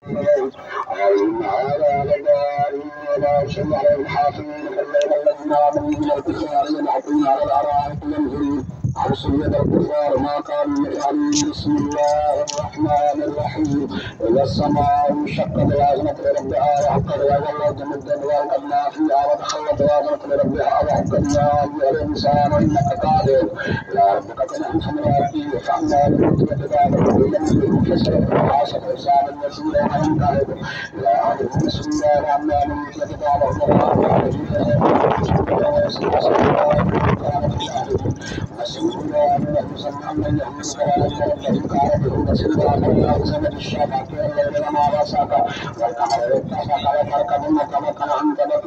إن هذا لدار ولا يصلى عليه الحافظين فالليل الذين آمنوا من الكفار يضحكون على الأرائك ينظرون أرسل يد الكفار ما كانوا يفعلون. بسم الله الرحمن الرحيم. إذا السماء انشقت وأذنت لربها وحقت وظلت مدا وألقتنا فيها ودخلت وأذنت لربها وحقت يا أيها الإنسان إنك كاذب إلى ربك كدحا فملاقيه فأما من أوتي كتابه بيمينه فسوف يحاسب حسابا يسيرا وينقلب إلى أهله. بسم الله الرحمن الرحيم. كتابه وقرأ عليه فسوف ويسر سبيلا كانت بأهله مسؤولا من مسمى من يحمل ولا يرده كان به مسؤولا فلا زمن الشفاعة الليل وما وسق والقمر اتسق وتركبن طبقا عن طبق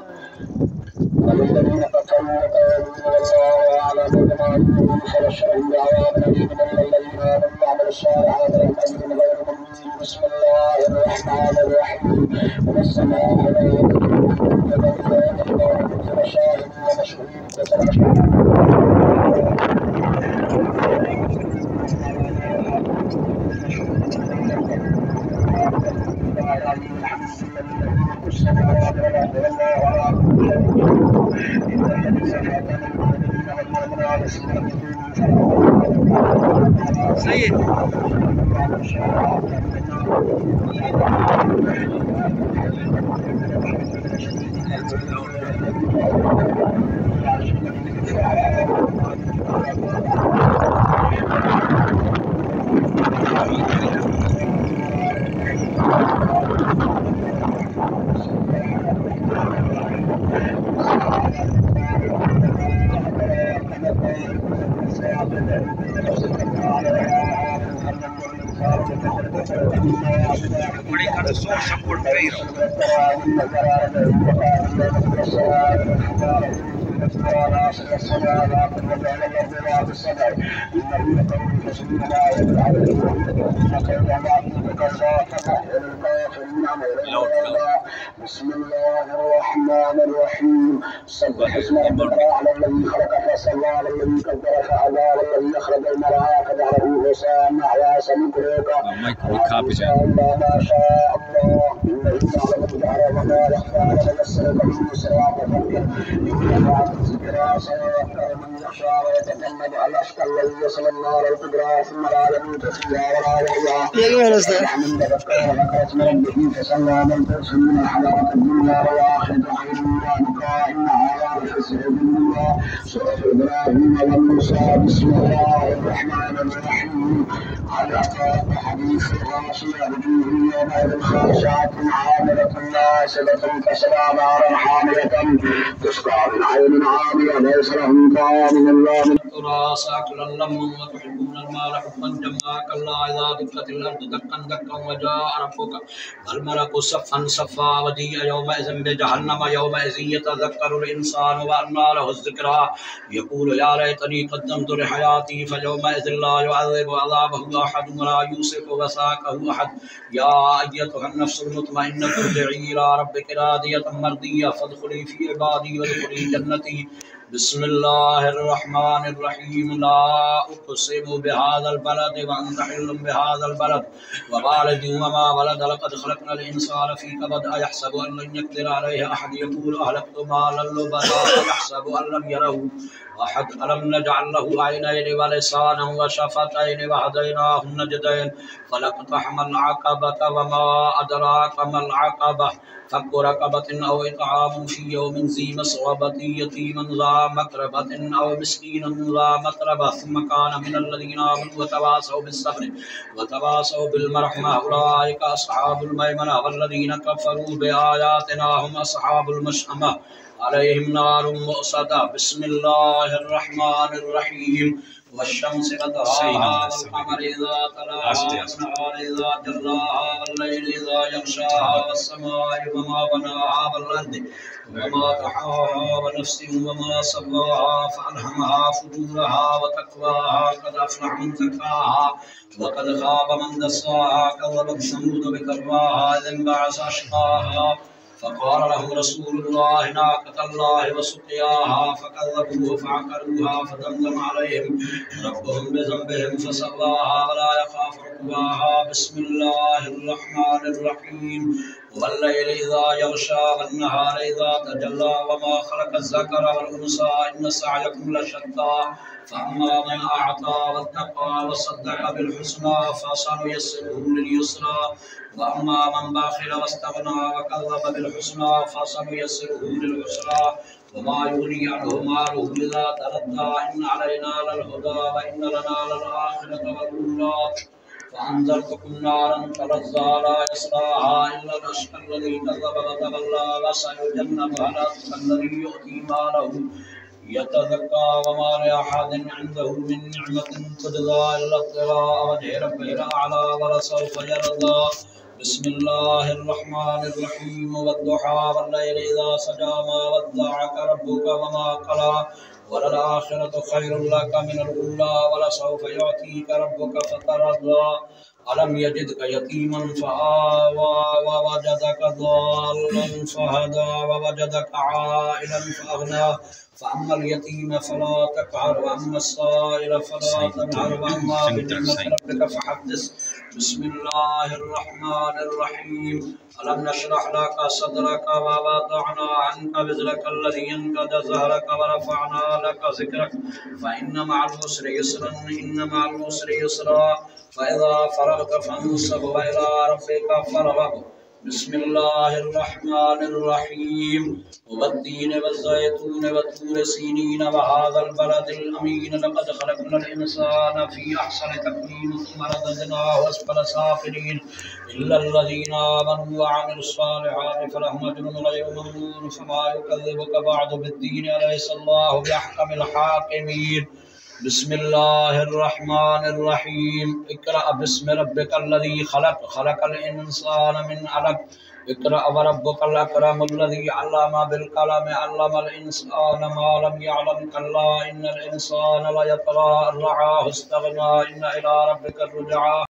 وللذين كفروا وقالوا والله أعلم بما يؤمنون فبشرهم بعذاب أليم إلا الذين آمنوا وعملوا الصالحات لهم أجر غير ممنون. بسم الله الرحمن الرحيم. والسماء ذكر شاهد ومشهود سيد When it comes to social support, بسم الله الرحمن الرحيم. سبح اسم ربك الأعلى الذي خلق فسوى والذي قدر فهدى والذي أخرج المرعى فجعله غثاء أحيا سنقرئك إلا ما شاء الله إنه يعلم الجهر وما يخفى ونيسرك باليسرى فذكر إن نفعت الذكرى سيذكر من يخشى ويتجنب الأشقى الذي يصلى النار الكبرى ثم لا يموت فيها ولا يحيا. من تذكر وذكر اسم ربه فصلى بل تؤثرون الحياة الدنيا والآخرة خير وأبقى إن هذا لفي الصحف الأولى صحف إبراهيم وموسى. بسم الله الرحمن الرحيم. هل أتاك حديث الغاشية وجوه يومئذ خاشعة عاملة ناصبة تصلى نارا حامية تسقى من عين عامية ليس لهم طعام إلا من التراث أكلا لما وتحبون المال حبا جما كلا إذا دكت الأرض دكا دكا وجاء ربك والملك صفا صفا وجيء يومئذ بجهنم يومئذ يتذكر الإنسان وأنى له الذكرى يقول يا ليتني قدمت لحياتي فيومئذ لا يعذب عذابه أحد ولا يوثق وثاقه أحد. يا أيتها النفس المطمئنة ارجعي إلى ربك راضية مرضية فادخلي في عبادي وادخلي جنتي. بسم الله الرحمن الرحيم. لا أقسم بهذا البلد وأنت حل بهذا البلد ووالد وما ولد لقد خلقنا الإنسان في كبد أيحسب أن لن يقدر عليه أحد يقول أهلكت مالا لبدا أيحسب أن لم يره أحد. ألم نجعل له عينين ولسانا وشفتين وهديناه النجدين فلاقتحم العقبة وما أدراك ما العقبة فك رقبة أو إطعام في يوم ذي مسغبة يتيما ذا مقربة أو مسكينا ذا متربة ثم كان من الذين آمنوا وتواصوا بالصبر وتواصوا بالمرحمة أولئك أصحاب الميمنة والذين كفروا بآياتنا هم أصحاب المشأمة عليهم نار مؤصدة. بسم الله الرحمن الرحيم. والشمس وضحاها والقمر إذا تلاها والنهار إذا جلاها والليل إذا يغشاها والسماء وما بناها والأرض وما طحاها ونفس وما سواها فألهمها فجورها وتقواها قد أفلح من زكاها وقد خاب من دساها كذبت ثمود بكراها إذ انبعث أشقاها فقال لهم رسول الله ناقة الله وسقياها فكذبوه فعقروها فدمدم عليهم ربهم بذنبهم فسواها ولا يخاف عقباها بسم الله الرحمن الرحيم والليل إذا يغشى والنهار إذا تجلى وما خلق الذكر والأنثى إن سعيكم لشتى فأما من أعطى واتقى وصدق بالحسنى فسنيسره لليسرى وأما من بخل واستغنى وكذب بالحسنى فسنيسره للعسرى وما يغني عنه ماله إذا تردى إن علينا للهدى وإن لنا للآخرة والأولى فأنذرتكم نارا تلظى لا يصلاها إلا الأشقى الذي كذب وتولى وسيجنبها الأتقى الذي يؤتي ماله يتزكى وما لأحد عنده من نعمة تجزى إلا ابتغاء وجه ربه الأعلى ولسوف يرضى بسم الله الرحمن الرحيم والضحى والليل إذا سجى ما ودعك ربك وما قلى وللآخرة خير لك من الأولى ولسوف يعطيك ربك فترضى ألم يجدك يتيما فآوى ووجدك ضالا فهدى ووجدك عائلا فأغنى فأما اليتيم فلا تقهر وأما السائل فلا تنهر وأما بنعمة ربك فحدث بسم الله الرحمن الرحيم ألم نشرح لك صدرك ووضعنا عنك وزرك الذي أنقض ظهرك ورفعنا لك ذكرك فإن مع العسر يسرا إن مع العسر يسرا فإذا فرغت فانصب وإلى ربك فارغب بسم الله الرحمن الرحيم والتين والزيتون والطور سينين وهذا البلد الأمين لقد خلقنا الإنسان في أحسن تقويم ثم رددناه أسفل سافلين إلا الذين آمنوا وعملوا الصالحات فلهم أجر غير ممنون فما يكذبك بعد بالدين أليس الله بأحكم الحاكمين بسم الله الرحمن الرحيم اقرأ باسم ربك الذي خلق خلق الإنسان من علق اقرأ وربك الأكرم الذي علم بالقلم علم الإنسان ما لم يعلم كلا إن الإنسان ليطغى أن رآه استغنى إن إلى ربك الرجعى